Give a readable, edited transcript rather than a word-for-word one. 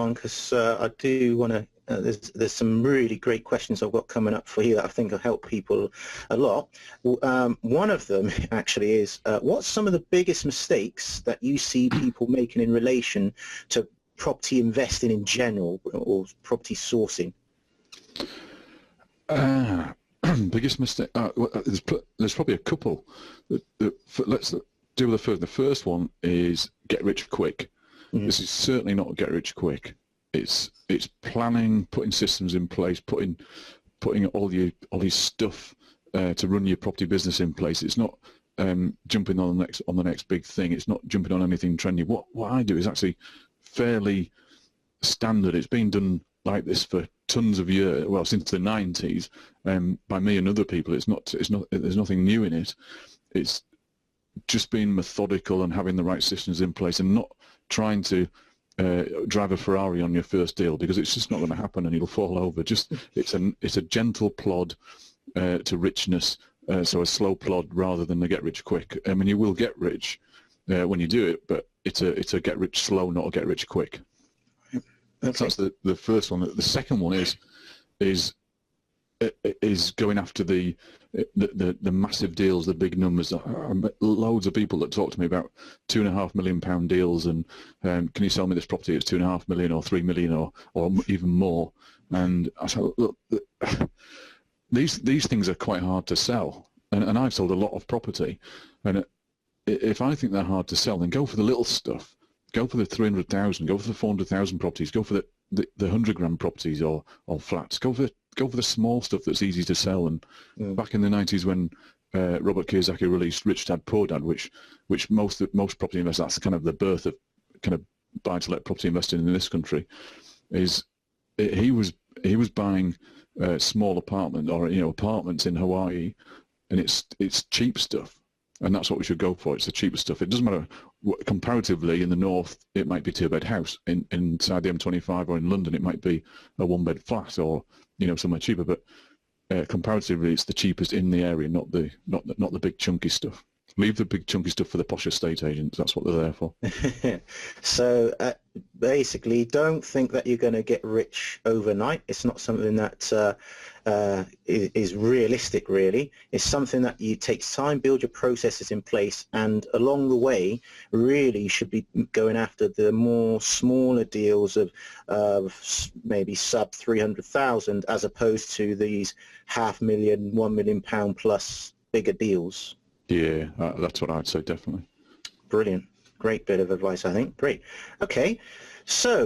on because I do want to. There's some really great questions I've got coming up for you that I think will help people a lot. One of them actually is, what's some of the biggest mistakes that you see people making in relation to property investing in general or property sourcing? Biggest mistake. Well, there's probably a couple. Let's deal with the first. The first one is get rich quick. This is certainly not get rich quick. It's planning, putting systems in place, putting all your stuff to run your property business in place. It's not jumping on the next big thing. It's not jumping on anything trendy. What I do is actually fairly standard. It's been done like this for tons of years. Well, since the 90s, by me and other people. It's not. There's nothing new in it. It's just being methodical and having the right systems in place, and not trying to drive a Ferrari on your first deal, because it's just not going to happen and you'll fall over. Just it's a gentle plod to richness, so a slow plod rather than a get rich quick. I mean, you will get rich when you do it, but it's a get rich slow, not a get rich quick. Okay. That's the first one. The second one is going after the massive deals, the big numbers. Loads of people that talk to me about £2.5 million deals, and can you sell me this property? It's £2.5 million or £3 million or even more. And I said, look, these things are quite hard to sell, and I've sold a lot of property, and if I think they're hard to sell, then go for the little stuff. Go for the 300,000. Go for the 400,000 properties. Go for the 100 grand properties or flats. Go for the small stuff that's easy to sell. And back in the 90s, when Robert Kiyosaki released Rich Dad Poor Dad, which most property investors, that's kind of the birth of kind of buy-to-let property investing in this country, is he was buying small apartments in Hawaii, and it's cheap stuff. And that's what we should go for. It's the cheaper stuff. It doesn't matter. Comparatively, in the north, it might be a two-bed house. Inside the M25 or in London, it might be a one-bed flat or somewhere cheaper. But comparatively, it's the cheapest in the area, not the big chunky stuff. Leave the big chunky stuff for the posh estate agents. That's what they're there for. So basically, don't think that you're going to get rich overnight. It's not something that is realistic, really. It's something that takes time, build your processes in place, and along the way, really you should be going after the more smaller deals of maybe sub 300,000, as opposed to these £500,000, £1 million plus bigger deals. Yeah, that's what I'd say, definitely. Brilliant. Great bit of advice, I think. Great. Okay, so